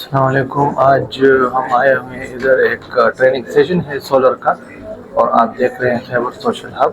अस्सलामुअलैकुम। आज हम आए हुए हैं, इधर एक ट्रेनिंग सेशन है सोलर का, और आप देख रहे हैं खैबर सोशल हब।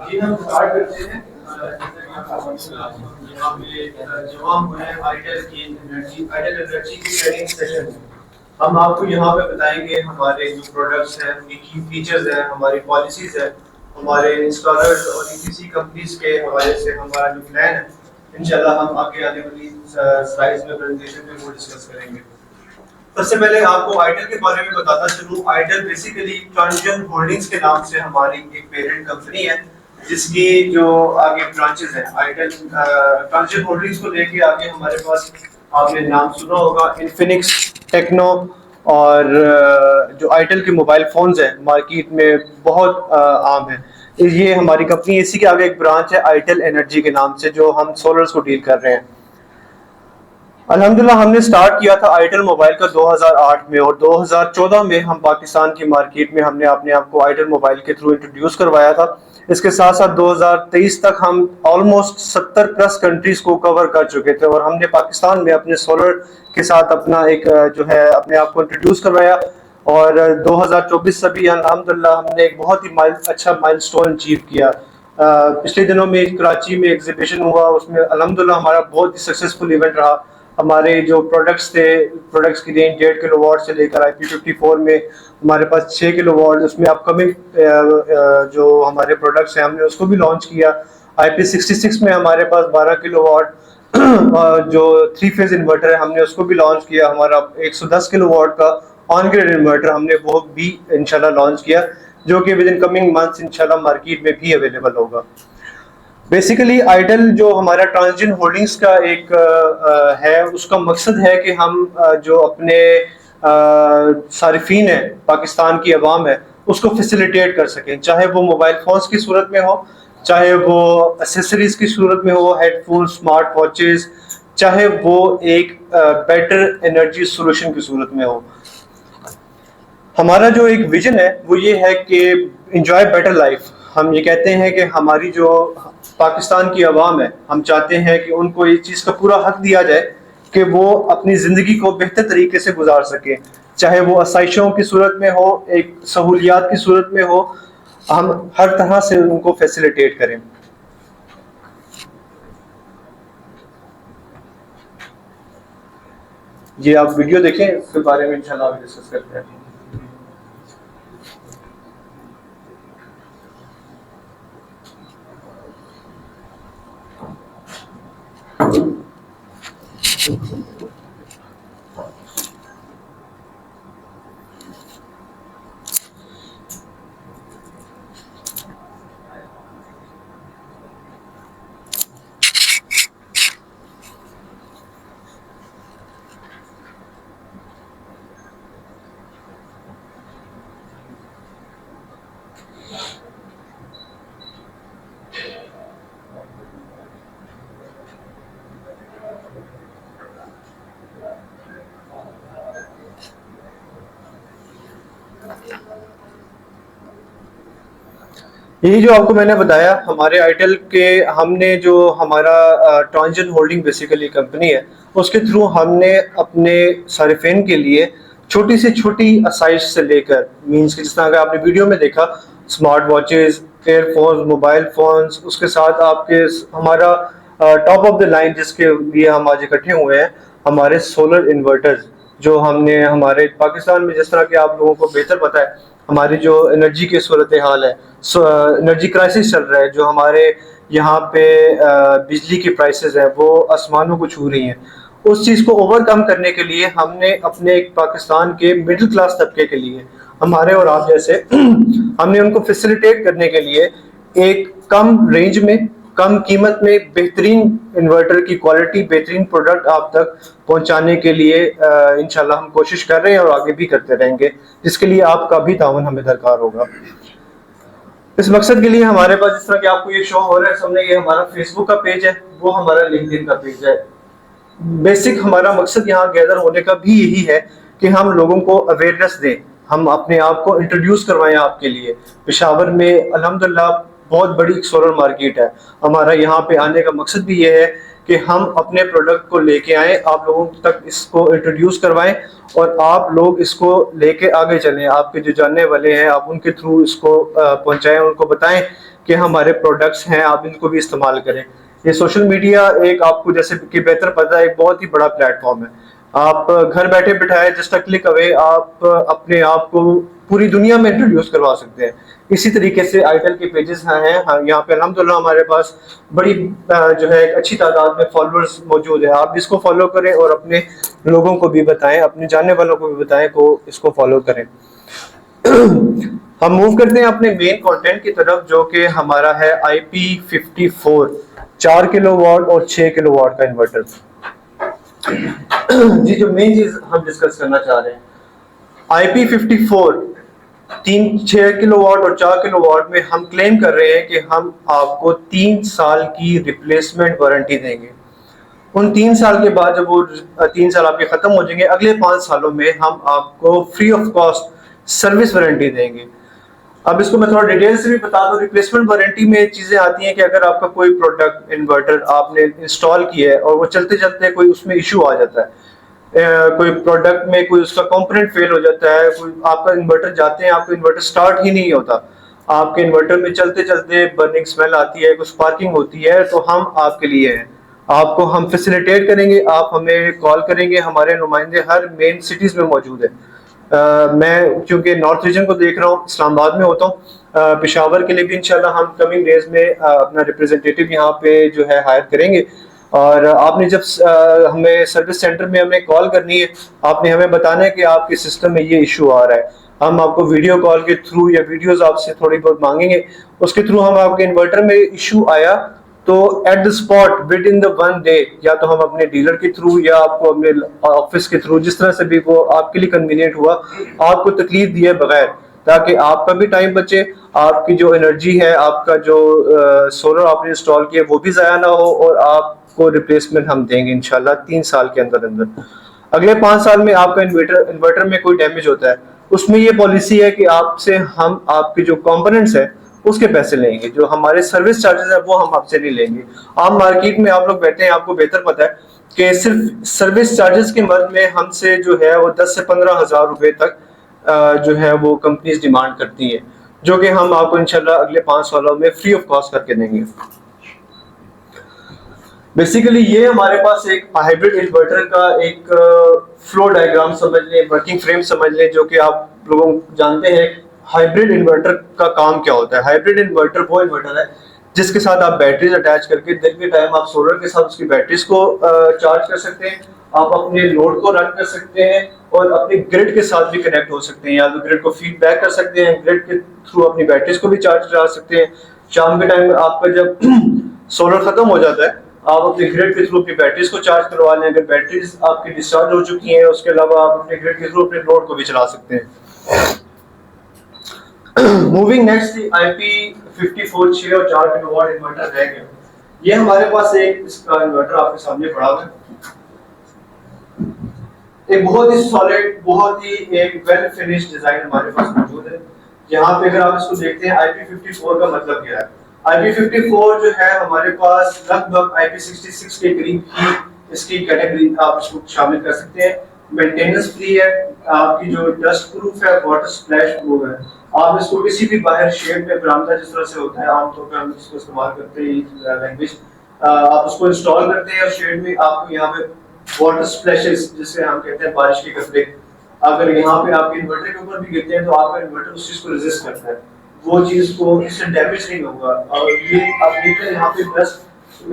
जी हम स्टार्ट करते हैं। यहाँ पे जमा हुए हैं आइडल एनर्जी की ट्रेनिंग सेशन है। हम आपको यहाँ पे बताएंगे हमारे जो प्रोडक्ट्स हैं, उनकी की फीचर्स हैं, हमारी पॉलिसीज हैं, हमारे इंस्टॉलर्स और ईपीसी कंपनीज के हवाले से हमारा जो प्लान है। इंशाल्लाह हम आगे आने वाली स्लाइड्स में प्रेजेंटेशन में वो डिस्कस करेंगे। सबसे पहले आपको आइडल के बारे में बताता चलूं। आइडल बेसिकली ट्रांजिशन होल्डिंग्स के नाम से हमारी एक पेरेंट कंपनी है, जिसकी जो आगे ब्रांचेस हैं। आइडल ट्रांजिशन होल्डिंग्स को लेके आगे हमारे पास आपने नाम सुना होगा इन्फिनिक्स, टेक्नो और जो आइडल के मोबाइल फोन्स हैं मार्केट में बहुत आम है। ये हमारी कंपनी, इसी के आगे एक ब्रांच है आइडल एनर्जी के नाम से, जो हम सोलर्स को डील कर रहे हैं। अल्हम्दुलिल्लाह हमने स्टार्ट किया था आइडल मोबाइल का 2008 में, और 2014 में हम पाकिस्तान की मार्केट में हमने अपने आप को आइडल मोबाइल के थ्रू इंट्रोड्यूस करवाया था। इसके साथ साथ 2023 तक हम ऑलमोस्ट 70 प्लस कंट्रीज को कवर कर चुके थे, और हमने पाकिस्तान में अपने सोलर के साथ अपना एक जो है अपने आप को इंट्रोड्यूस करवाया। और 2024 से भी अल्हम्दुलिल्लाह हमने एक बहुत ही अच्छा माइलस्टोन अचीव किया। पिछले दिनों में कराची में एग्जीबिशन हुआ, उसमें अल्हम्दुलिल्लाह हमारा बहुत ही सक्सेसफुल इवेंट रहा। हमारे जो प्रोडक्ट्स थे, प्रोडक्ट्स की रेंज 1.5 किलोवाट से लेकर IP54 में हमारे पास 6 किलोवाट, उसमें अपकमिंग जो हमारे प्रोडक्ट्स हैं हमने उसको भी लॉन्च किया। IP66 में हमारे पास 12 किलोवाट जो 3 फेज इन्वर्टर है हमने उसको भी लॉन्च किया। हमारा 110 किलोवाट का ऑन ग्रिड इन्वर्टर हमने वो भी इंशाल्लाह लॉन्च किया, जो कि विद इन कमिंग मंथ्स इंशाल्लाह मार्केट में भी अवेलेबल होगा। बेसिकली आइडल जो हमारा ट्रांजिशन होल्डिंग्स का एक है, उसका मकसद है कि हम जो अपने सारिफीन है, पाकिस्तान की आवाम है, उसको फैसिलिटेट कर सकें। चाहे वो मोबाइल फोन्स की सूरत में हो, चाहे वो एसेसरीज की सूरत में हो, हेडफोन, स्मार्ट वॉचेस, चाहे वो एक बेटर एनर्जी सोल्यूशन की सूरत में हो। हमारा जो एक विजन है वो ये है कि एंजॉय बेटर लाइफ। हम ये कहते हैं कि हमारी जो पाकिस्तान की आवाम है, हम चाहते हैं कि उनको इस चीज़ का पूरा हक दिया जाए कि वो अपनी ज़िंदगी को बेहतर तरीके से गुजार सके, चाहे वो आसाइशों की सूरत में हो, एक सहूलियात की सूरत में हो। हम हर तरह से उनको फैसिलिटेट करें। ये आप वीडियो देखें, इसके बारे में इंशाल्लाह डिस्कस करते हैं। ये जो आपको मैंने बताया हमारे आइडल के, हमने जो हमारा ट्रांजिशन होल्डिंग बेसिकली कंपनी है, उसके थ्रू हमने अपने सारिफिन के लिए छोटी से छोटी आसाइश से लेकर मींस कि जिस तरह का आपने वीडियो में देखा, smart watches, earphones, mobile phones, उसके साथ आपके हमारा टॉप ऑफ द लाइन जिसके लिए हम आज इकट्ठे हुए हैं, हमारे सोलर इन्वर्टर्स, जो हमने हमारे पाकिस्तान में, जिस तरह के आप लोगों को बेहतर पता है, हमारी जो एनर्जी की सूरत हाल है, एनर्जी क्राइसिस चल रहा है, जो हमारे यहाँ पे बिजली की प्राइसेस हैं वो आसमानों को छू रही हैं। उस चीज़ को ओवरकम करने के लिए हमने अपने एक पाकिस्तान के मिडिल क्लास तबके के लिए, हमारे और आप जैसे हमने उनको फैसिलिटेट करने के लिए एक कम रेंज में, कम कीमत में बेहतरीन इन्वर्टर की क्वालिटी, बेहतरीन प्रोडक्ट आप तक पहुंचाने के लिए इंशाल्लाह हम कोशिश कर रहे हैं और आगे भी करते रहेंगे, जिसके लिए आपका भी ताउन हमें दरकार होगा। इस मकसद के लिए हमारे पास, जिस तरह कि आपको ये शो हो रहा है सामने, ये हमारा फेसबुक का पेज है, वो हमारा लिंक्डइन का पेज है। बेसिक हमारा मकसद यहाँ गैदर होने का भी यही है कि हम लोगों को अवेयरनेस दें, हम अपने आप को इंट्रोड्यूस करवाएं आपके लिए। पेशावर में अल्हम्दुलिल्लाह बहुत बड़ी सोलर मार्केट है। हमारा यहाँ पे आने का मकसद भी ये है कि हम अपने प्रोडक्ट को लेके आएँ, आप लोगों तक इसको इंट्रोड्यूस करवाएं और आप लोग इसको लेके आगे चलें। आपके जो जानने वाले हैं आप उनके थ्रू इसको पहुँचाएँ, उनको बताएं कि हमारे प्रोडक्ट्स हैं, आप इनको भी इस्तेमाल करें। ये सोशल मीडिया एक, आपको जैसे कि बेहतर पता है, एक बहुत ही बड़ा प्लेटफॉर्म है। आप घर बैठे बिठाए, जस्ट अ क्लिक अवे, आप अपने आप को पूरी दुनिया में इंट्रोड्यूस करवा सकते हैं। इसी तरीके से आईटेल के पेजेस हैं, यहाँ पे अल्हम्दुलिल्लाह हमारे पास बड़ी जो है अच्छी तादाद में फॉलोअर्स मौजूद है। आप इसको फॉलो करें और अपने लोगों को भी बताएं, अपने जानने वालों को भी बताएं को इसको फॉलो करें। हम मूव करते हैं अपने मेन कंटेंट की तरफ, जो कि हमारा है IP54 4 किलोवाट और 6 किलोवाट का इन्वर्टर। जी, जो मेन चीज हम डिस्कस करना चाह रहे हैं, IP54 6 किलोवाट और 4 किलोवाट में हम क्लेम कर रहे हैं कि हम आपको 3 साल की रिप्लेसमेंट वारंटी देंगे। उन 3 साल के बाद जब वो 3 साल आपके खत्म हो जाएंगे, अगले 5 सालों में हम आपको free of cost service warranty देंगे। अब इसको मैं थोड़ा डिटेल से भी बता दूं। रिप्लेसमेंट वारंटी में चीजें आती हैं कि अगर आपका कोई प्रोडक्ट इन्वर्टर आपने इंस्टॉल किया है और वो चलते चलते कोई उसमें इशू आ जाता है, कोई प्रोडक्ट में कोई उसका कंपोनेंट फेल हो जाता है, कोई आपका इन्वर्टर जाते हैं, आपका इन्वर्टर स्टार्ट ही नहीं होता, आपके इन्वर्टर में चलते चलते बर्निंग स्मेल आती है, कुछ स्पार्किंग होती है, तो हम आपके लिए हैं। आपको हम फैसिलिटेट करेंगे, आप हमें कॉल करेंगे, हमारे नुमाइंदे हर मेन सिटीज में मौजूद है। मैं क्योंकि नॉर्थ रीजन को देख रहा हूँ, इस्लामाबाद में होता हूँ, पेशावर के लिए भी इंशाल्लाह हम कमिंग डेज में अपना रिप्रेजेंटेटिव यहाँ पे जो है हायर करेंगे। और आपने जब हमें सर्विस सेंटर में हमें कॉल करनी है, आपने हमें बताना है कि आपके सिस्टम में ये इशू आ रहा है। हम आपको वीडियो कॉल के थ्रू या वीडियोस आपसे थोड़ी बहुत मांगेंगे, उसके थ्रू हम आपके इन्वर्टर में इशू आया तो at the spot with in the 1 day, या तो हम अपने डीलर के थ्रू या आपको अपने ऑफिस के थ्रू, जिस तरह से भी वो आपके लिए कन्वीनियंट हुआ, आपको तकलीफ दिए बगैर, ताकि आपका भी टाइम बचे, आपकी जो एनर्जी है, आपका जो सोलर आपने इंस्टॉल किया वो भी ज़ाया ना हो, और आपको रिप्लेसमेंट हम देंगे इंशाल्लाह 3 साल के अंदर अंदर। अगले 5 साल में आपका इन्वर्टर में कोई डैमेज होता है, उसमें ये पॉलिसी है कि आपसे हम आपके जो कंपोनेंट्स है उसके पैसे लेंगे, जो हमारे सर्विस चार्जेस है वो हम आपसे नहीं लेंगे। आम मार्केट में आप लोग बैठे हैं, आपको बेहतर पता है कि सिर्फ सर्विस चार्जेस के मद में हमसे जो है वो 10 से 15 हज़ार रुपए तक जो है वो कंपनीज डिमांड करती हैं, जो कि हम आपको इंशाल्लाह अगले 5 सालों में फ्री ऑफ कॉस्ट करके देंगे। बेसिकली ये हमारे पास एक हाइब्रिड इन्वर्टर का एक फ्लो डायग्राम समझ लें, वर्किंग फ्रेम समझ लें, जो कि आप लोग जानते हैं हाइब्रिड इन्वर्टर का काम क्या होता है। हाइब्रिड इन्वर्टर वो इन्वर्टर है जिसके साथ आप बैटरीज अटैच करके दिन के टाइम आप सोलर के साथ उसकी बैटरीज को चार्ज कर सकते हैं, आप अपने लोड को रन कर सकते हैं और अपने ग्रिड के साथ भी कनेक्ट हो सकते हैं, या तो ग्रिड को फीडबैक कर सकते हैं, ग्रिड के थ्रू अपनी बैटरीज को भी चार्ज करा सकते हैं। शाम के टाइम आपका जब सोलर खत्म हो जाता है, आप अपने ग्रिड के थ्रू अपनी बैटरीज को चार्ज करवा लें। अगर बैटरीज आपकी डिस्चार्ज हो चुकी हैं, उसके अलावा आप अपने ग्रिड के थ्रू अपने लोड को भी चला सकते हैं। मूविंग नेक्स्ट, IP54 6 और 4 किलोवाट इन्वर्टर रह गया। ये हमारे पास एक इसका इन्वर्टर आपके सामने पड़ा हुआ है, एक बहुत ही सॉलिड, बहुत ही एक वेल फिनिश्ड डिजाइन हमारे पास मौजूद है। यहाँ पे अगर आप इसको देखते हैं IP54 का मतलब क्या है। IP54 जो है हमारे पास लगभग IP66 के करीब ही इसकी कैटेगरी आप इसको शामिल कर सकते हैं। मेंटेनेंस फ्री है, आपकी जो डस्ट प्रूफ है, वाटर स्प्लैश प्रूफ है। आप इसको किसी भी बाहर शेड में बरामदा जिस तरह से होता है, आमतौर पर हम इसको इस्तेमाल करते हैं लैंग्वेज, आप उसको इंस्टॉल करते हैं और शेड में आपको यहाँ पे वाटर स्प्लैशेस, जिसे हम कहते हैं बारिश के कतरे, अगर यहाँ पे आपके इन्वर्टर के ऊपर भी गिरते हैं तो आपका इन्वर्टर उस चीज को रेजिस्ट करता है, वो चीज को इससे डैमेज नहीं होगा। और ये आप देख रहे हैं यहाँ पे प्लस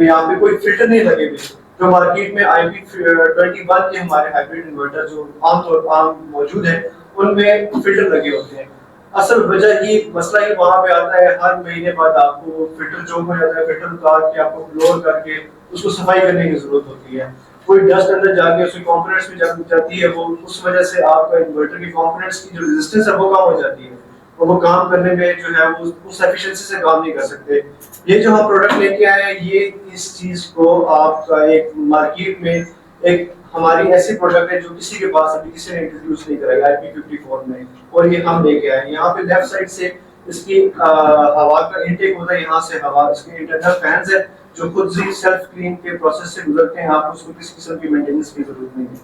यहाँ पे कोई फिल्टर नहीं लगे हुए। जो मार्केट में IP21 के हमारे हाइब्रिड इन्वर्टर जो आम मौजूद है उनमें फिल्टर लगे होते हैं। असल वजह ही मसला ही वहाँ पे आता है, हर महीने बाद आपको फिल्टर चोक हो जाता है, फिल्टर उतार के आपको ब्लोअर करके उसको सफाई करने की जरूरत होती है। कोई डस्ट अंदर जाके उसके कंपोनेंट्स में जाती है, वो उस वजह से आपका इन्वर्टर के कंपोनेंट्स की जो रेजिस्टेंस है वो कम हो जाती है और वो काम करने में जो है वो उस एफिशिएंसी से काम नहीं कर सकते। ये जो हम प्रोडक्ट लेके आए हैं ये इस चीज को आपका एक मार्केट में एक हमारी ऐसी प्रोडक्ट है जो किसी के पास अभी किसी ने इंट्रोड्यूस नहीं कराई IP54 में, और ये हम लेके आए। यहाँ पे लेफ्ट साइड से इसकी हवा का इनटेक होता है, यहाँ से हवा इसके इंटरनल फैंस है जो खुद ही सेल्फ क्लीन के प्रोसेस से गुजरते हैं, आपको उसको किसी किस्म की मेंटेनेंस की जरूरत नहीं है।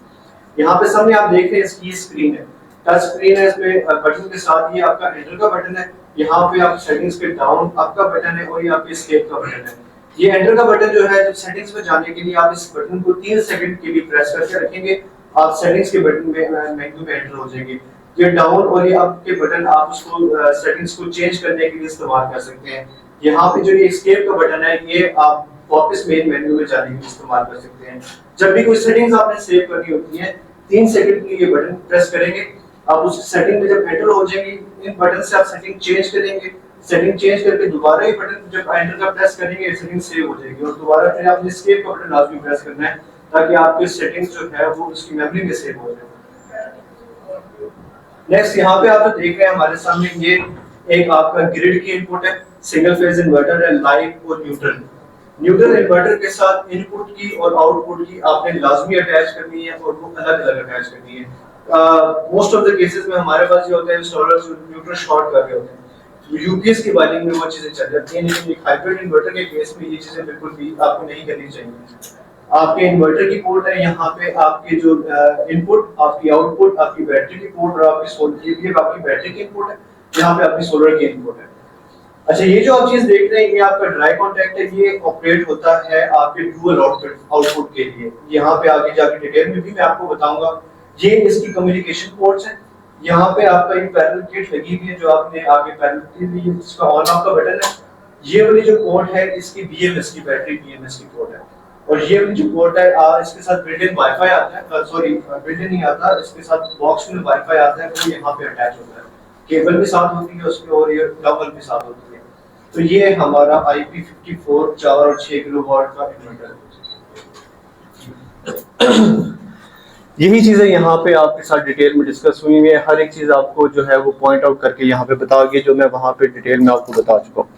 यहाँ पे सामने आप देख रहे हैं इसकी स्क्रीन है, टच स्क्रीन है, इसमें बटन के साथ ये आपका एंटर का बटन है, यहाँ पे आप सेटिंग्स के डाउन आपका बटन है और ये आपके एस्केप का बटन है। ये एंटर का बटन जो है, जब सेटिंग्स में जाने के लिए आप इस बटन को 3 सेकंड के लिए प्रेस करके रखेंगे, आप सेटिंग्स के बटन में मेन्यू में एंटर हो जाएंगे। ये डाउन और ये अप के बटन आप उसको सेटिंग्स को चेंज करने के लिए इस्तेमाल कर सकते हैं। यहाँ पे जो ये एस्केप का बटन है ये आप वापस मेन मेन्यू में जाने के लिए इस्तेमाल कर सकते हैं। जब भी कोई सेटिंग्स आपने सेव करनी होती है 3 सेकंड के लिए ये बटन प्रेस करेंगे, आप उस सेटिंग में जब एंटर हो जाएंगे इन बटन से आप सेटिंग चेंज करेंगे, सेटिंग चेंज करके दोबारा ये बटन जब एंटर का प्रेस करेंगे सेटिंग सेव हो जाएगी और दोबारा फिर आपने एस्केप का बटन लाजमी प्रेस करना है ताकि आपके सेटिंग्स जो है वो उसकी मेमोरी में सेव हो जाए। नेक्स्ट यहाँ पे आप जो देख रहे हैं हमारे सामने ये एक आपका ग्रिड की इनपुट है, सिंगल फेज इन्वर्टर है, लाइव और न्यूट्रल। न्यूट्रल इन्वर्टर के साथ इनपुट की और आउटपुट की आपने लाजमी अटैच करनी है और वो अलग अलग अटैच करनी है। मोस्ट ऑफ द केसेस में हमारे पास ये होता है इंस्टॉलर्स न्यूट्रल शॉर्ट कर रहे होते हैं, यूपीएस की वायरिंग में वो चीजें चल जाती हैं, लेकिन एक हाइब्रिड इन्वर्टर के केस में ये चीजें बिल्कुल भी आपको नहीं करनी चाहिए। आपके इन्वर्टर की पोर्ट है, यहाँ पे आपके जो इनपुट, आपकी आउटपुट, आपकी बैटरी की पोर्ट और आपकी सोलर की आपकी बैटरी की इनपुट है, यहाँ पे आपकी सोलर की इनपुट है। अच्छा, ये जो आप चीज देख रहे हैं ये आपका ड्राई कॉन्टैक्ट है, ये ऑपरेट होता है आपके डुअल आउटपुट के लिए। यहाँ पे आगे जाके डिटेल में भी मैं आपको बताऊंगा। ये इसकी कम्युनिकेशन पोर्ट्स हैं, यहाँ पे आपका एक पैरेलल किट लगी हुई है जो आपने आगे पैरेलल की इसका ऑन ऑफ का बटन है। ये वाली जो पोर्ट है इसकी बीएमएस की बैटरी बीएमएस की पोर्ट है, और ये वाली जो पोर्ट है इसके साथ बिल्ट इन वाईफाई आता है, सॉरी बिल्ट इन नहीं आता, इसके साथ बॉक्स में वाईफाई आता है, वो यहाँ पे अटैच होता है, केबल भी साथ होती है उसमें और ये डबल भी साथ होती है। तो ये हमारा IP54 4 और 6 किलोवाट का इन्वर्टर है। यही चीजें यहाँ पे आपके साथ डिटेल में डिस्कस हुई है, हर एक चीज आपको जो है वो पॉइंट आउट करके यहाँ पे बताओगे जो मैं वहाँ पे डिटेल में आपको बता चुका हूँ।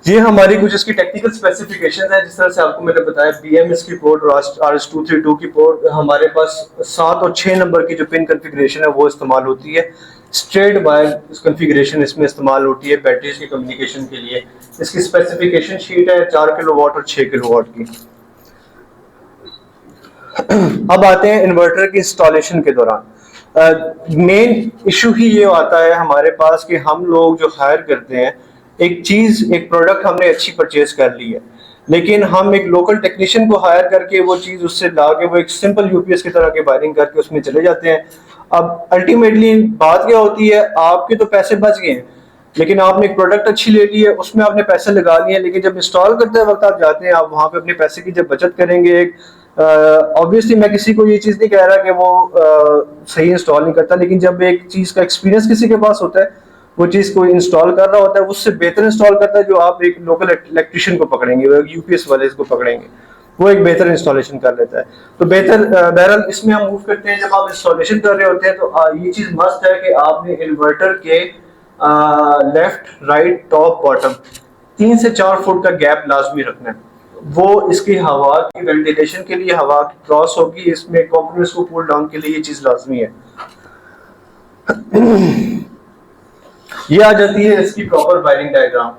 ये हमारी कुछ इसकी टेक्निकल स्पेसिफिकेशन है, जिस तरह से आपको मैंने बताया BMS की पोर्ट और RS232 की पोर्ट हमारे पास 7 और 6 नंबर की जो पिन कॉन्फ़िगरेशन है वो इस्तेमाल होती है। स्ट्रेट वायर कॉन्फ़िगरेशन इसमें इस्तेमाल होती है बैटरीज के कम्युनिकेशन के लिए। इसकी स्पेसिफिकेशन शीट है 4 किलोवाट और 6 किलोवाट की। अब आते हैं इन्वर्टर की इंस्टॉलेशन के दौरान। मेन इशू ही ये आता है हमारे पास कि हम लोग जो हायर करते हैं एक प्रोडक्ट हमने अच्छी परचेज कर ली है, लेकिन हम एक लोकल टेक्नीशियन को हायर करके वो चीज़ उससे ला के वो एक सिंपल यूपीएस की तरह के वायरिंग करके उसमें चले जाते हैं। अब अल्टीमेटली बात क्या होती है, आपके तो पैसे बच गए हैं लेकिन आपने एक प्रोडक्ट अच्छी ले ली है, उसमें आपने पैसे लगा लिए, लेकिन जब इंस्टॉल करते वक्त आप जाते हैं, आप वहाँ पे अपने पैसे की जब बचत करेंगे, ऑब्वियसली मैं किसी को ये चीज़ नहीं कह रहा कि वो सही इंस्टॉल नहीं करता, लेकिन जब एक चीज़ का एक्सपीरियंस किसी के पास होता है, वो चीज़ कोई इंस्टॉल कर रहा होता है, उससे बेहतर इंस्टॉल करता है जो आप एक लोकल इलेक्ट्रिशियन को पकड़ेंगे, यूपीएस वाले इसको पकड़ेंगे, वो एक बेहतर इंस्टॉलेशन कर लेता है। तो बेहतर बहरहाल इसमें हम मूव करते हैं। जब आप इंस्टॉलेशन कर रहे होते हैं तो ये चीज़ मस्ट है कि आपने इन्वर्टर के लेफ्ट, राइट, टॉप, बॉटम 3 से 4 फुट का गैप लाजमी रखना है। वो इसकी हवा की वेंटिलेशन के लिए हवा क्रॉस होगी, इसमें कंपोनेंट्स को कूल डाउन के लिए ये चीज़ लाजमी है। ये आ जाती है इसकी प्रॉपर वायरिंग डायग्राम।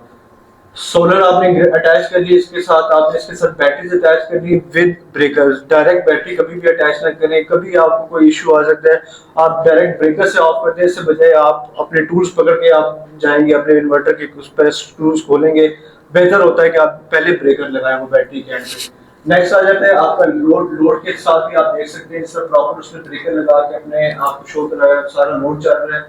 सोलर आपने अटैच कर ली, इसके साथ आपने इसके साथ बैटरीज अटैच कर ली विद ब्रेकर्स। डायरेक्ट बैटरी कभी भी अटैच ना करें, कभी आपको कोई इशू आ सकता है, आप डायरेक्ट ब्रेकर से ऑफ करते हैं, इससे बजाय आप अपने टूल्स पकड़ के आप जाएंगे अपने इन्वर्टर के उस पर टूल्स खोलेंगे, बेहतर होता है कि आप पहले ब्रेकर लगाएं वो बैटरी के एंड पे। नेक्स्ट आ जाता है आपका लोड के साथ भी आप देख सकते हैं, इसमें प्रॉपर उसने ब्रेकर लगा के अपने आपको शो कराया, सारा लोड चल रहा है।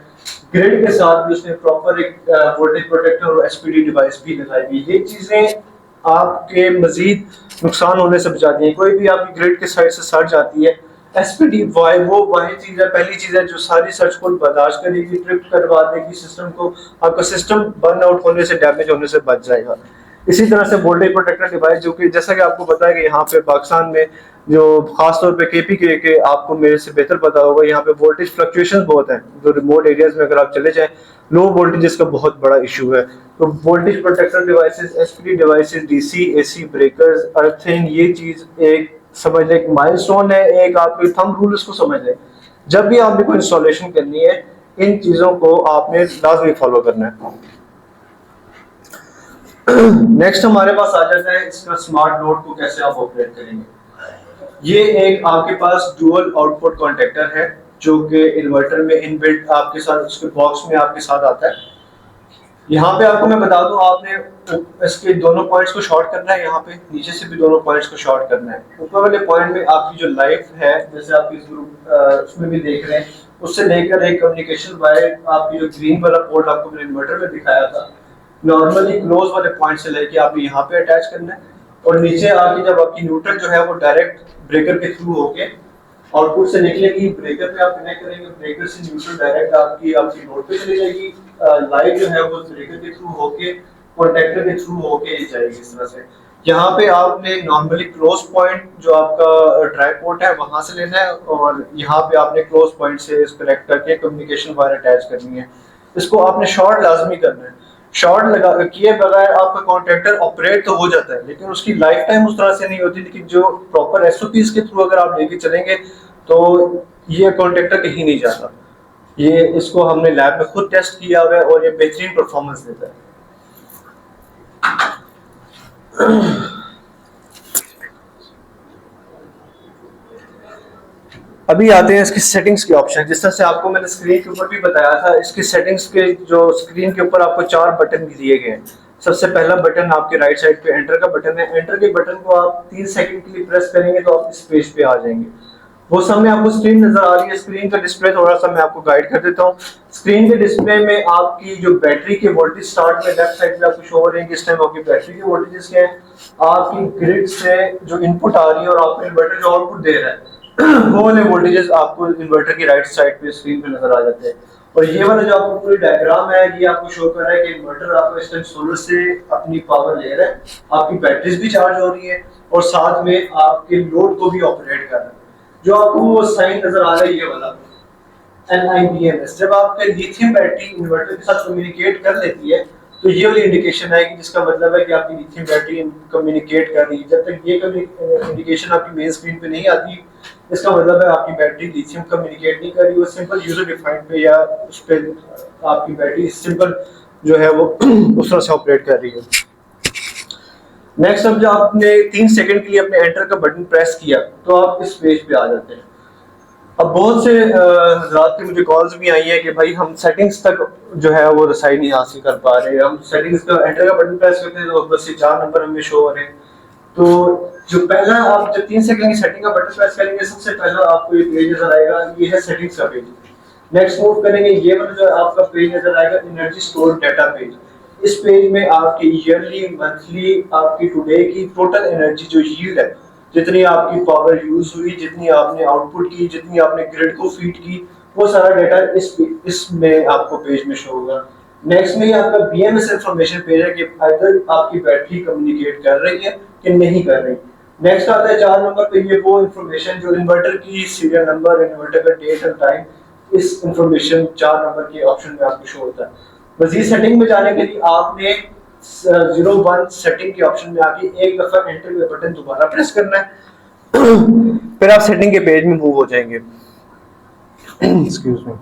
ग्रिड के साथ भी उसने प्रॉपर एक वोल्टेज प्रोटेक्टर और एसपीडी डिवाइस भी लगाई हुई। ये चीजें आपके मजीद नुकसान होने से बचाती हैं। कोई भी आपकी ग्रिड के साइड से सड़ जाती है, एसपीडी वो वाही चीज है, पहली चीज है जो सारी सर्च को बर्दाश्त करेगी, ट्रिप करवा देगी सिस्टम को, आपका सिस्टम बर्न आउट होने से, डैमेज होने से बच जाएगा। इसी तरह से वोल्टेज प्रोटेक्टर डिवाइस, जो कि जैसा कि आपको पता है कि यहाँ पे पाकिस्तान में जो खासतौर पे केपी के आपको मेरे से बेहतर पता होगा, यहाँ पे वोल्टेज फ्लक्चुएशंस बहुत हैं। जो रिमोट एरियाज में अगर आप चले जाएं, लो वोल्टेज का बहुत बड़ा इशू है। तो voltage protector devices, SPD devices, DC AC breakers, earthing, ये चीज एक समझ लें, एक माइलस्टोन है, एक आपके थंब रूल इसको समझ लें। जब भी आपने कोई इंस्टॉलेशन करनी है, इन चीजों को आपने लाजमी फॉलो करना है। नेक्स्ट हमारे पास आ जाता है इसका स्मार्ट लोड को कैसे आप ऑपरेट करेंगे। ये एक आपके पास डुअल आउटपुट कॉन्टेक्टर है जो कि इन्वर्टर में इनबिल्ट आपके साथ उसके बॉक्स में आपके साथ आता है। यहाँ पे आपको मैं बता दूं, आपने इसके दोनों पॉइंट्स को शॉर्ट करना है, यहाँ पे नीचे से भी दोनों पॉइंट्स को शॉर्ट करना है। ऊपर वाले पॉइंट में आपकी जो लाइफ है, जैसे आप इस उसमें भी देख रहे हैं, उससे लेकर एक कम्युनिकेशन वायर, आपकी जो ग्रीन वाला पोर्ट आपको मैंने इन्वर्टर में दिखाया था, नॉर्मली क्लोज वाले पॉइंट से लेके आपको यहाँ पे अटैच करना है। और नीचे आके जब आपकी न्यूट्रल जो है वो डायरेक्ट ब्रेकर के थ्रू होके आउटपुट से निकलेगी, ब्रेकर पे आप कनेक्ट करेंगे, ब्रेकर से न्यूट्रल डायरेक्ट आपकी लोड पे चली जाएगी। लाइट जो है वो ब्रेकर के थ्रू होके कॉन्टेक्टर के थ्रू होके जाएगी इस तरह से। यहाँ पे आपने नॉर्मली क्लोज पॉइंट जो आपका ड्राई पोर्ट है वहां से लेना है, और यहाँ पे आपने क्लोज पॉइंट से इसको कनेक्ट करके कम्युनिकेशन वायर अटैच करनी है। इसको आपने शॉर्ट लाजमी करना है। शॉर्ट लगा किए बगैर आपका कॉन्ट्रैक्टर ऑपरेट तो हो जाता है, लेकिन उसकी लाइफ टाइम उस तरह से नहीं होती। लेकिन जो प्रॉपर एसओपीज के थ्रू अगर आप लेके चलेंगे तो ये कॉन्ट्रैक्टर कहीं नहीं जाता। ये इसको हमने लैब में खुद टेस्ट किया हुआ है और ये बेहतरीन परफॉर्मेंस देता है। अभी आते हैं इसकी सेटिंग्स के ऑप्शन। जिस तरह से आपको मैंने स्क्रीन के ऊपर भी बताया था, इसकी सेटिंग्स के जो स्क्रीन के ऊपर आपको 4 बटन भी दिए गए हैं। सबसे पहला बटन आपके राइट साइड पे एंटर का बटन है। एंटर के बटन को आप 3 सेकंड के लिए प्रेस करेंगे तो आप इस पेज पे आ जाएंगे। वो सामने आपको स्क्रीन नजर आ रही है। स्क्रीन का डिस्प्ले थोड़ा सा मैं आपको गाइड कर देता हूँ। स्क्रीन के डिस्प्ले में आपकी जो बैटरी के वोल्टेज स्टार्ट में लेफ्ट साइड पे आपको शो हो रहे हैं, इस टाइम आपकी बैटरी के वोल्टेज क्या है, आपकी ग्रिड से जो इनपुट आ रही है और आपका इन्वर्टर जो आउटपुट दे रहा है वो वाले वोल्टेजेस आपको इन्वर्टर की राइट साइड पे स्क्रीन पे नजर आ जाते हैं। और ये वाला जो आपको पूरी डायग्राम है, ये आपको शो कर रहा है कि इन्वर्टर आपको इस टाइम सोलर से अपनी पावर ले रहा है, आपकी बैटरीज भी चार्ज हो रही है और साथ में आपके लोड को भी ऑपरेट कर रहा है। जो आपको वो साइन नजर आ रहा है ये वाला NIBMS, जब आपके लिथियम बैटरी इन्वर्टर के साथ कम्युनिकेट कर लेती है तो ये वाली इंडिकेशन है कि जिसका मतलब है कि आपकी लिथियम बैटरी कम्युनिकेट कर रही है। जब तक ये इंडिकेशन आपकी मेन स्क्रीन पे नहीं आती, इसका मतलब है आपकी बैटरी लिथियम कम्युनिकेट नहीं कर रही, वो सिंपल यूजर डिफाइंड पे या उस पे आपकी बैटरी सिंपल जो है वो उस तरह से ऑपरेट कर रही है। नेक्स्ट, अब जब आपने 3 सेकंड के लिए अपने एंटर का बटन प्रेस किया तो आप इस पेज पे आ जाते हैं। अब बहुत से रात की मुझे कॉल्स भी आई है कि भाई हम सेटिंग्स तक जो है वो रसाई नहीं हासिल कर पा रहे, हम सेटिंग्स का एंटर का बटन प्रेस करते हैं तो बस ये 4 नंबर हमें शो हो रहे हैं। तो जो पहला आप जब 3 सेकंड की सेटिंग का बटन प्रेस करेंगे, सबसे पहला आपको ये पेज नजर आएगा, ये है सेटिंग्स का पेज। नेक्स्ट मूव करेंगे, ये वाला जो आपका पेज नजर आएगा एनर्जी स्टोर डाटा पेज। इस पेज में आपकी ईयरली, मंथली, आपकी टुडे की टोटल एनर्जी जो यील्ड है, जितनी आपकी पावर यूज हुई, जितनी आपने आउटपुट की, जितनी आपने ग्रिड को फीड की, वो सारा डाटा इसमें आपको पेज में शो होगा। नेक्स्ट में आपका BMS इंफॉर्मेशन पेज है कि अगर आपकी बैटरी कम्युनिकेट कर रही है कि नहीं कर रही। नेक्स्ट आता है 4 नंबर पे, ये वो इंफॉर्मेशन जो इन्वर्टर की सीरियल नंबर, इन्वर्टर का डेट एंड टाइम, इस इंफॉर्मेशन 4 नंबर के ऑप्शन में आपको शो होता है। मजीद सेटिंग में जाने के लिए आपने 01 सेटिंग के ऑप्शन में आके एक दफा एंटर का बटन दोबारा प्रेस करना है फिर आप सेटिंग के पेज में मूव हो जाएंगे। Excuse me.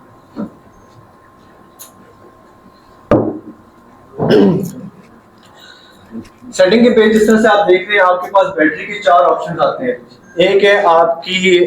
सेटिंग के पेज जिस तरह से आप देख रहे हैं, आपके पास बैटरी के 4 ऑप्शन आते हैं। एक है आपकी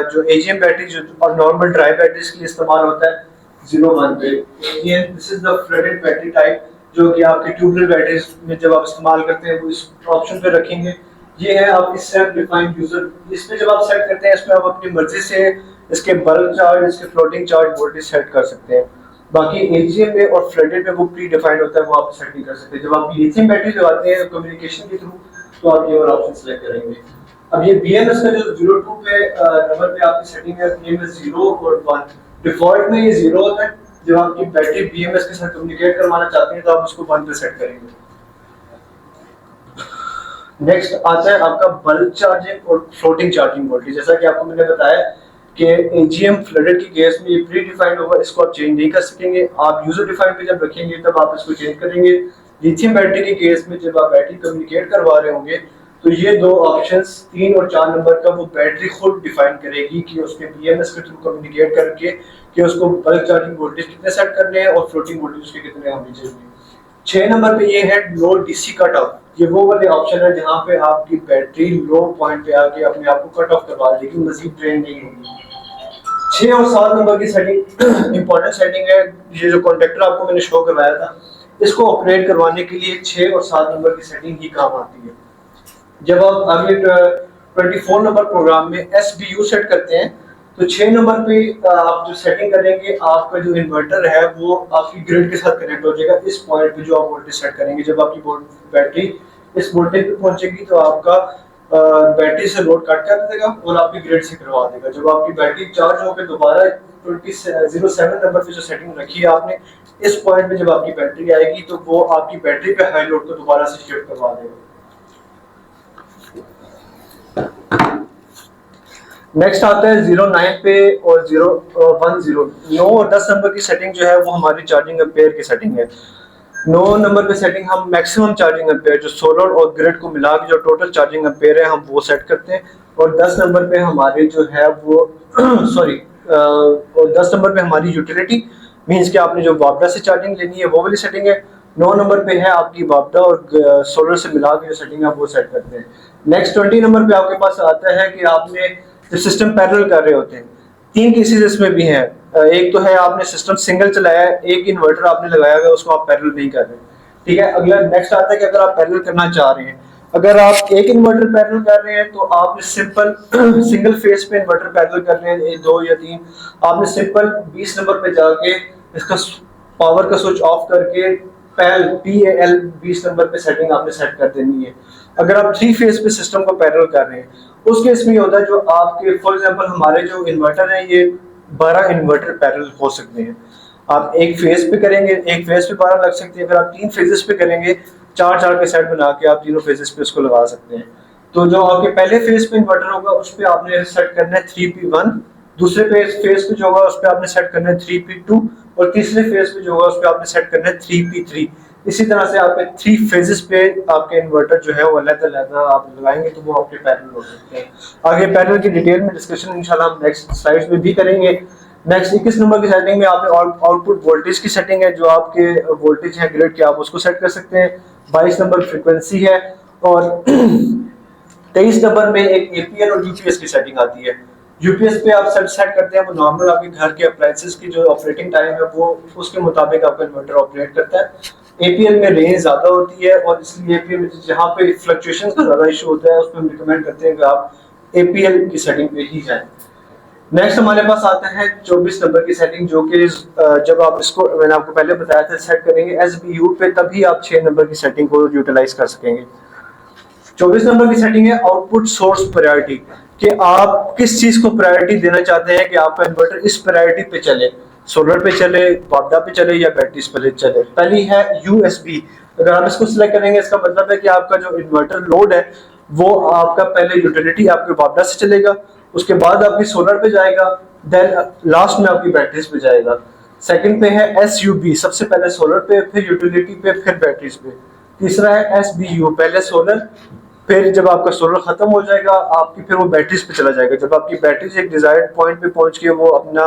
जो AGM बैटरी जो और नॉर्मल ड्राई बैटरीज के लिए इस्तेमाल होता है 01 पे। AGM this is the flooded battery type, जो कि आपके ट्यूबवेल बैटरीज में जब आप इस्तेमाल करते हैं वो इस ऑप्शन पे रखेंगे। ये है आपकी सेल्फ डिफाइंड यूजर। इसमें जब आप सेट करते हैं इसमें आप अपनी मर्जी से इसके बल्क चार्ज, इसके फ्लोटिंग चार्ज वोल्टेज सेट कर सकते हैं। बाकी एजीएम में और फ्लडेड में वो प्री डिफाइंड होता है, वो आप सेट नहीं कर सकते। जब आप लिथियम बैटरी लगाते हैं कम्युनिकेशन के थ्रू तो आप ये वाला ऑप्शन सेलेक्ट करेंगे। अब ये बीएमएस का जो 02 पे नंबर पे आपकी सेटिंग है, बीएमएस 0 और 1 डिफॉल्ट में ये 0 होता है। जब आपकी बैटरी बीएमएस के साथ कम्युनिकेट करवाना चाहते हैं तो आप उसको 1 पे सेट करेंगे। नेक्स्ट आता है आपका बल्क चार्जिंग और फ्लोटिंग चार्जिंग वोल्टेज। जैसा कि आपको मैंने बताया कि एजीएम फ्लडेड की केस में ये प्री डिफाइंड होगा, इसको आप चेंज नहीं कर सकेंगे। आप यूजर डिफाइंड पे जब रखेंगे तब आप इसको चेंज करेंगे। लिथियम बैटरी के केस में जब आप बैटरी कम्युनिकेट करवा रहे होंगे तो ये दो ऑप्शंस 3 और 4 नंबर का वो बैटरी खुद डिफाइन करेगी कि उसके बीएमएस के थ्रू कम्युनिकेट करके कि उसको बल्क चार्जिंग वोल्टेज कितने सेट करने हैं और फ्लोटिंग वोल्टेज उसके कितने होने चाहिए। 6 नंबर पे ये है लो डीसी कट ऑफ। ये वो वाले ऑप्शन है जहाँ पे आपकी बैटरी लो पॉइंट पे आके अपने आप को कट ऑफ करवा देगी, मजीद ड्रेन नहीं होगी। 6 और 7 नंबर की सेटिंग इंपॉर्टेंट सेटिंग है। ये जो कॉन्टेक्टर आपको मैंने शो करवाया था, इसको ऑपरेट करवाने के लिए 6 और 7 नंबर की सेटिंग ही काम आती है। जब आप आगे 24 नंबर प्रोग्राम में SBU सेट करते हैं तो 6 नंबर पे आप जो सेटिंग करेंगे, आपका जो इन्वर्टर है वो आपकी ग्रिड के साथ कनेक्ट हो जाएगा। इस पॉइंट पे जो आप वोल्टेज सेट करेंगे, जब आपकी बैटरी इस वोल्टेज पे पहुंचेगी तो आपका बैटरी से लोड कट कर देगा और आपकी ग्रिड से करवा देगा। जब आपकी बैटरी चार्ज होकर दोबारा 07 नंबर पे जो सेटिंग रखी है आपने, इस पॉइंट पे जब आपकी बैटरी आएगी तो वो आपकी बैटरी पे हाई लोड को दोबारा से शिफ्ट करवा देगा। नेक्स्ट आता है 09 पे और 010। 9 और 10 नंबर की सेटिंग जो है वो हमारी चार्जिंग एम्पेयर की सेटिंग है। 9 नंबर पे सेटिंग हम मैक्सिमम चार्जिंग एम्पेयर जो सोलर और ग्रिड को मिला के जो टोटल चार्जिंग एम्पेयर है हम वो सेट करते हैं। और 10 नंबर पे हमारे जो है वो सॉरी और 10 नंबर पे हमारी यूटिलिटी मींस कि आपने जो वापडा से चार्जिंग लेनी है वो वाली सेटिंग है। 9 नंबर पे है आपकी वापडा और सोलर से मिला के जो सेटिंग है वो सेट करते हैं। नेक्स्ट 20 नंबर पे आपके पास आता है कि आपने जो सिस्टम पैरेलल कर रहे होते हैं। 3 केसेस इसमें भी हैं। एक तो है आपने सिस्टम सिंगल चलाया है, एक इन्वर्टर आपने लगाया हुआ है, उसको आप पैरेलल नहीं कर रहे, ठीक है। अगला नेक्स्ट आता है कि अगर आप पैरेलल करना चाह रहे हैं, अगर आप एक इन्वर्टर पैरेलल कर रहे हैं तो आपने सिंपल सिंगल फेज पे इन्वर्टर पैरेलल कर रहे हैं 2 या 3, आपने सिंपल 20 नंबर पे जाके इसका पावर का स्विच ऑफ करके PAL 20 नंबर पे सेटिंग आपने सेट कर देनी है। अगर आप 3 फेज पे सिस्टम को पैरेलल कर रहे हैं उस केस में ये होता है जो आपके फॉर एग्जांपल हमारे जो इन्वर्टर है ये 12 इन्वर्टर पैरेलल हो सकते हैं। आप एक फेज पे करेंगे, एक फेज पे 12 लग सकते हैं। अगर आप 3 फेजेस पे करेंगे 4-4 के सेट बना के आप तीनों फेजेस पे उसको लगा सकते हैं। तो जो आपके पहले फेज पे इन्वर्टर होगा उस पे आपने सेट करना है 3P1, दूसरे फेज पे जो होगा उस पे आपने सेट करना है 3P2 और तीसरे फेज पे जो होगा उस पे आपने सेट करना है 3P3। इसी तरह से आपके 3 फेजेस पे आपके इन्वर्टर जो है वो अलग-अलग आप लगाएंगे तो वो आपके पैरेलल हो सकते हैं। आगे पैरेलल की डिटेल में डिस्कशन इंशाल्लाह हम नेक्स्ट स्लाइड्स में भी करेंगे। नेक्स्ट 21 नंबर की सेटिंग में आपने आउटपुट वोल्टेज की सेटिंग है, जो आपके वोल्टेज है ग्रिड के आप उसको सेट कर सकते हैं। 22 नंबर फ्रीक्वेंसी है और 23 नंबर में एक APL और UPS की सेटिंग आती है। यूपीएस पे आप सेट करते हैं वो नॉर्मल आपके घर के अप्लायंसेस की जो ऑपरेटिंग टाइम है वो उसके मुताबिक आपका इन्वर्टर ऑपरेट करता है। एपीएल में रेंज ज्यादा होती है और इसलिए एपीएल में जहाँ पे फ्लक्चुएशंस का ज्यादा इशू होता है उस पर हम रिकमेंड करते हैं कि आप एपीएल की सेटिंग पे ही जाएं। नेक्स्ट हमारे पास आता है 24 नंबर की सेटिंग, जो कि जब आप इसको मैंने आपको पहले बताया था सेट करेंगे SBU पे तभी आप 6 नंबर की सेटिंग को यूटिलाइज कर सकेंगे। 24 नंबर की सेटिंग है आउटपुट सोर्स प्रायोरिटी, कि आप किस चीज को प्रायोरिटी देना चाहते हैं कि आपका इन्वर्टर इस प्रायोरिटी पे चले, सोलर पे चले, वापडा पे चले या बैटरीज पे चले। पहली है USB। अगर आप इसको सिलेक्ट करेंगे इसका मतलब है कि आपका जो इन्वर्टर लोड है वो आपका पहले यूटिलिटी आपके वापडा से चलेगा, उसके बाद आपकी सोलर पे जाएगा, देन लास्ट में आपकी बैटरीज पे जाएगा। सेकंड पे है SUB, सबसे पहले सोलर पे, फिर यूटिलिटी पे, फिर बैटरीज पे। तीसरा है SBU, पहले सोलर, फिर जब आपका सोलर खत्म हो जाएगा आपकी फिर वो बैटरीज पे चला जाएगा। जब आपकी बैटरीज एक डिजायर्ड पॉइंट पे पहुंच के वो अपना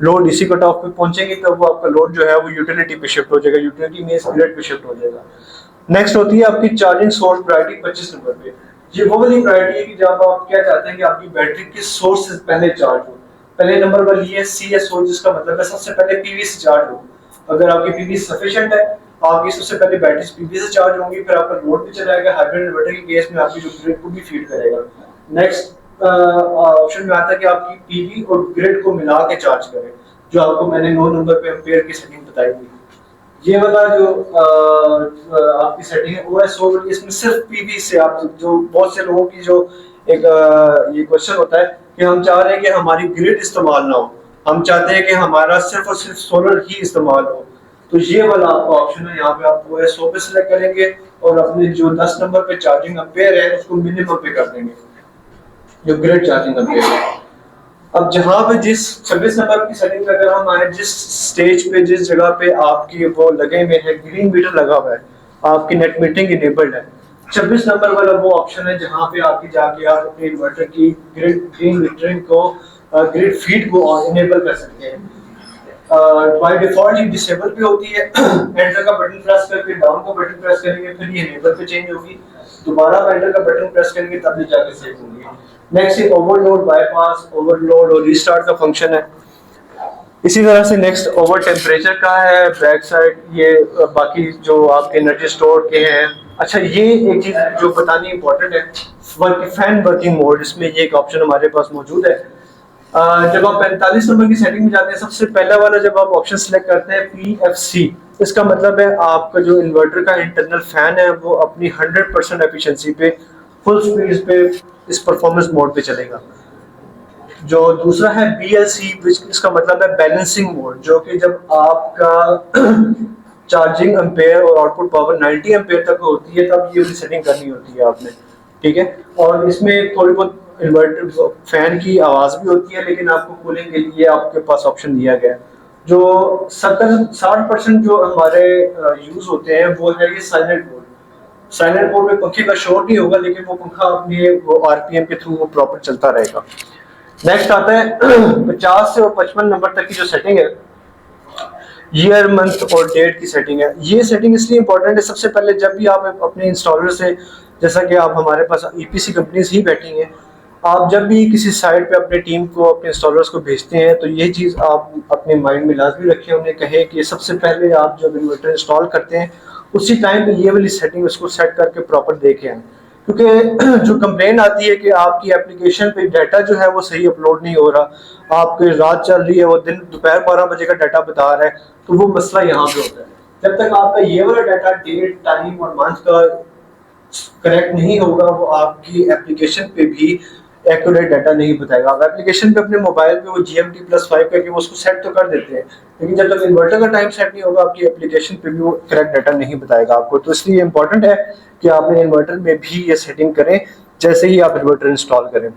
लोड डीसी कट ऑफ पे पहुंचेंगे तब वो आपका लोड जो है वो यूटिलिटी पे शिफ्ट हो जाएगा, यूटिलिटी में ग्रिड पे शिफ्ट हो जाएगा। नेक्स्ट होती है आपकी चार्जिंग सोर्स प्रायोरिटी 25 नंबर पे। ये वो वाली प्रायोरिटी है कि जब आप क्या चाहते हैं कि आपकी बैटरी किस सोर्स से पहले चार्ज हो। पहले नंबर वाली है CSO, जिसका मतलब है सबसे पहले पीवी से चार्ज हो। अगर आपकी पीवी सफिशिएंट है आपकी सबसे पहले बैटरी पीवी से चार्ज होंगी, फिर आपका लोड भी चलाएगा। हाइब्रिड इन्वर्टर के केस में आपकी जो ग्रिड को भी फीड करेगा। नेक्स्ट ऑप्शन में आता है कि आपकी पीवी और ग्रिड को मिला के चार्ज करें, जो आपको मैंने 9 नंबर पे एम्पेयर की सेटिंग बताई थी। ये वाला जो आपकी सेटिंग है OSO वाली, इसमें सिर्फ पीवी से आप जो बहुत से लोगों की जो एक ये क्वेश्चन होता है कि हम चाह रहे हैं कि हमारी ग्रिड इस्तेमाल ना हो, हम चाहते हैं कि हमारा सिर्फ और सिर्फ सोलर ही इस्तेमाल हो। तो ये वाला आपका ऑप्शन है, यहाँ पे आप OSO पे सिलेक्ट करेंगे और अपने जो 10 नंबर पे चार्जिंग एम्पेयर है उसको मिनिमम पे कर देंगे, जो ग्रिड चार्जिंग एम्पेयर है। अब जहाँ पे जिस 26 नंबर की सेटिंग पे अगर हम आए, जिस स्टेज पे जिस जगह पे आपकी वो लगे हुए है ग्रीन मीटर लगा हुआ है, आपकी नेट मीटरिंग इनेबल्ड है, 26 नंबर वाला वो ऑप्शन है जहाँ पे आपकी जाके आप अपने इन्वर्टर की ग्रीन मीटरिंग को ग्रिड फीड को इनेबल कर सकते हैं। बाय डिफॉल्ट ये डिसेबल पे होती है। एंटर का बटन प्रेस करके डाउन का बटन प्रेस करेंगे, फिर ये इनेबल पे चेंज होगी। दोबारा एंटर का बटन प्रेस करेंगे तब ये जाके सेव होगी। नेक्स्ट ये ओवरलोड, बाईपास, ओवरलोड और रीस्टार्ट का फंक्शन है। इसी तरह से नेक्स्ट ओवर टेम्परेचर का है, बैक साइड ये बाकी जो आपके एनर्जी स्टोर के हैं। अच्छा, ये एक चीज जो बतानी इंपॉर्टेंट है, फैन वर्किंग मोड, इसमें ये एक ऑप्शन हमारे पास मौजूद है। जब आप 45 नंबर की सेटिंग में जाते हैं, सबसे पहला वाला जब आप ऑप्शन सेलेक्ट करते हैं PFC, इसका मतलब है आपका जो इन्वर्टर का इंटरनल फैन है वो अपनी 100% एफिशिएंसी पे फुल स्पीड पे इस परफॉर्मेंस मोड पे चलेगा। जो दूसरा है BLC, इसका मतलब है बैलेंसिंग मोड, जो कि जब आपका चार्जिंग एम्पेयर और आउटपुट पावर 90 एम्पेयर तक होती है तब ये सेटिंग करनी होती है आपने, ठीक है। और इसमें थोड़ी बहुत इन्वर्टर फैन की आवाज भी होती है, लेकिन आपको कूलिंग के लिए आपके पास ऑप्शन दिया गया है। जो 60% जो हमारे यूज होते हैं वो है ये साइलेंट मोड। साइलेंट मोड में पंखे का शोर नहीं होगा, लेकिन वो पंखा अपने वो RPM के थ्रू वो प्रॉपर चलता रहेगा। नेक्स्ट आता है 50 से और 55 नंबर तक की जो सेटिंग है, ईयर, मंथ और डेट की सेटिंग है। ये सेटिंग इसलिए इंपॉर्टेंट है, सबसे पहले जब भी आप अपने इंस्टॉलर से, जैसा कि आप हमारे पास EPC कंपनीज ही बैठी हैं, आप जब भी किसी साइट पे अपने टीम को, अपने इंस्टॉलर्स को भेजते हैं, तो ये चीज़ आप अपने माइंड में लाजमी रखें, उन्हें कहें कि सबसे पहले आप जब इन्वर्टर इंस्टॉल करते हैं उसी टाइम पे ये वाली सेटिंग उसको सेट करके प्रॉपर देखें। क्योंकि जो कंप्लेन आती है कि आपकी एप्लीकेशन पे डाटा जो है वो सही अपलोड नहीं हो रहा, आपकी रात चल रही है, वो दिन दोपहर 12 बजे का डाटा बता रहा है, तो वो मसला यहाँ पे होता है। जब तक आपका ये वाला डाटा डेट, टाइम और मंथ का करेक्ट नहीं होगा, वो आपकी एप्लीकेशन पे भी एक्यूरेट डाटा नहीं बताएगा। आप एप्लीकेशन पे अपने मोबाइल पे वो GMT+5 करके वो उसको सेट तो कर देते हैं, लेकिन जब तक इन्वर्टर का टाइम सेट नहीं होगा आपकी एप्लीकेशन पे भी वो करेक्ट डाटा नहीं बताएगा आपको। तो इसलिए इंपॉर्टेंट है कि आपने इन्वर्टर में भी ये सेटिंग करें जैसे ही आप इन्वर्टर इंस्टॉल करें।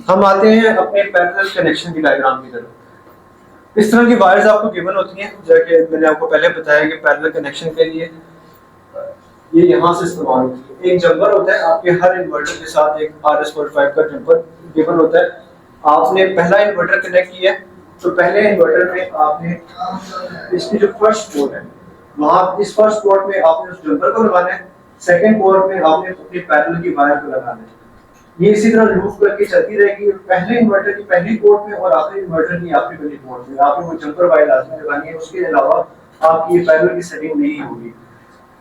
हम आते हैं अपने पैरेलल कनेक्शन की डायग्राम की तरफ। इस तरह की वायर्स आपको गिवन होती हैं, जैसे मैंने आपको पहले बताया कि पैरेलल कनेक्शन के लिए ये यहाँ से इस्तेमाल होती है। एक जम्पर होता है, आपके हर इन्वर्टर के साथ एक RS45 का जम्पर गिवन होता है। आपने पहला इन्वर्टर कनेक्ट किया है, तो पहले इन्वर्टर में आपने इसकी जो फर्स्ट पोर्ट है वहाँ, इस फर्स्ट पोर्ट में आपने उस जम्पर को लगाना है, सेकंड पोर्ट में आपने अपनी पैरेलल की वायर को लगाना है। ये इसी तरह लूप करके चलती रहेगी, पहले इन्वर्टर की पहली पोर्ट में और आखिरी इन्वर्टर की आखिरी वाली पोर्ट में आपने वो जम्पर वायर लाजमी लगानी है। उसके अलावा आपकी पैरेलल की सेटिंग नहीं होगी।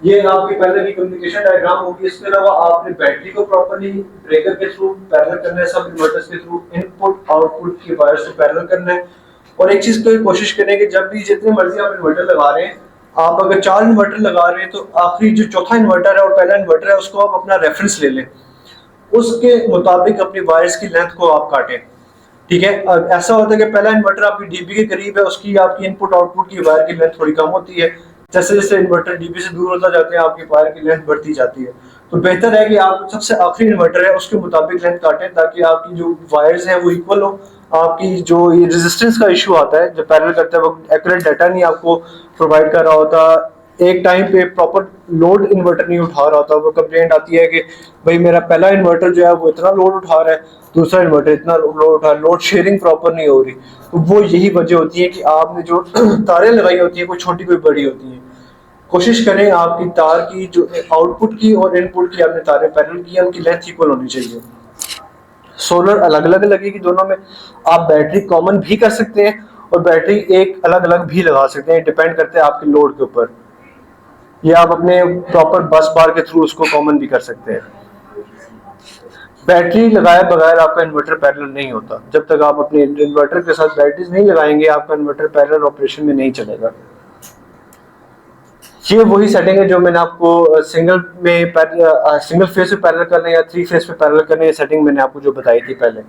ये आपकी पहले की कम्युनिकेशन डायग्राम होगी। इसके अलावा आपने बैटरी को प्रॉपर्ली ब्रेकर के थ्रू पैरेलल करना है, सब इन्वर्टर्स के थ्रू इनपुट आउटपुट की वायर्स को पैरेलल करना है। और एक चीज को कोशिश करें कि जब भी जितने मर्जी आप इन्वर्टर लगा रहे हैं, आप अगर 4 इन्वर्टर लगा रहे हैं तो आखिरी जो चौथा इन्वर्टर है और पहला इन्वर्टर है उसको आप अपना रेफरेंस ले लें, उसके मुताबिक अपनी वायर्स की लेंथ को आप काटें, ठीक है। ऐसा होता है कि पहला इन्वर्टर आपकी DB के करीब है, उसकी आपकी इनपुट आउटपुट की वायर की लेंथ थोड़ी कम होती है। जैसे जैसे इन्वर्टर DB से दूर होता जाते हैं आपकी वायर की लेंथ बढ़ती जाती है। तो बेहतर है कि आप सबसे आखिरी इन्वर्टर है उसके मुताबिक लेंथ काटें, ताकि आपकी जो वायर्स हैं वो इक्वल हो। आपकी जो ये रेजिस्टेंस का इशू आता है जब पैरेलल करते हैं, वो एक्यूरेट डाटा नहीं आपको प्रोवाइड कर रहा होता, एक टाइम पे प्रॉपर लोड इन्वर्टर नहीं उठा रहा होता। वो कंप्लेंट आती है कि भाई मेरा पहला इन्वर्टर जो है वो इतना लोड उठा रहा है, दूसरा इन्वर्टर इतना लोड उठा रहा है, लोड शेयरिंग प्रॉपर नहीं हो रही। तो वो यही वजह होती है कि आपने जो तारें लगाई होती है कोई छोटी कोई बड़ी होती है। कोशिश करें आपकी तार की जो आउटपुट की और इनपुट की आपने तारें पैरेलल की है, उनकी लेंथ इक्वल होनी चाहिए। सोलर अलग अलग लगेगी दोनों में। आप बैटरी कॉमन भी कर सकते हैं और बैटरी एक अलग अलग भी लगा सकते हैं, डिपेंड करते हैं आपके लोड के ऊपर। या आप अपने प्रॉपर बस बार के थ्रू उसको कॉमन भी कर सकते हैं। बैटरी लगाए बगैर आपका इन्वर्टर पैरेलल नहीं होता। जब तक आप अपने इन्वर्टर के साथ बैटरीज नहीं लगाएंगे आपका इन्वर्टर पैरेलल ऑपरेशन में नहीं चलेगा। ये वही सेटिंग है जो मैंने आपको सिंगल फेस पे पैरेलल करने या 3 फेस पे पैरेलल करने, ये सेटिंग मैंने आपको जो बताई थी पहले।